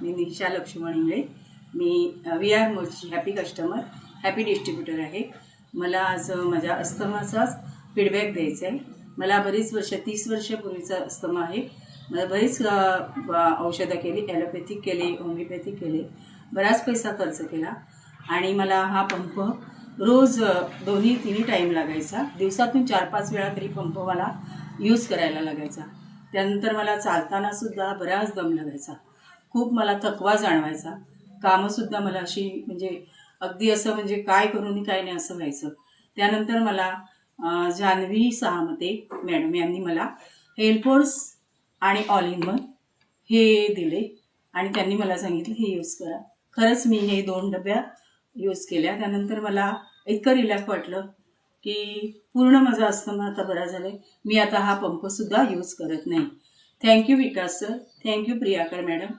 मी निशा लक्ष्मण इंगळे. मी VR मोडची happy customer, happy distributor आहे. मला आज माझ्या अस्थमाचाच फीडबॅक द्यायचा आहे. मला बरीच वर्ष 30 वर्षापूर्वीचा अस्थमा आहे. मला बरीच औषधं केली, ॲलोपॅथिक केली, होमिओपॅथिक केली, बराच पैसा खर्च केला आणि मला हा पंप रोज दोन्ही टाईम लागायचा. दिवसातून 4-5 वेळा तरी पंप मला यूज करायला लागायचा. त्यानंतर मला चालतानासुद्धा बराच दम लागायचा, खूप मला थकवा जाणवायचा. कामंसुद्धा मला अशी म्हणजे अगदी असं म्हणजे काय करून काय नाही असं व्हायचं. त्यानंतर मला जान्हवी सामते मॅडम यांनी मला हेल्फोर्स आणि ऑल इन वन हे दिले आणि त्यांनी मला सांगितलं हे यूज करा. खरंच मी हे 2 डब्या यूज केल्या. त्यानंतर मला इतकं रिलॅक्स वाटलं की पूर्ण माझा अस्थमा आता बरा झाला आहे. मी आता हा पंपसुद्धा यूज करत नाही. थँक्यू विकास सर, थँक्यू प्रियाकर मॅडम.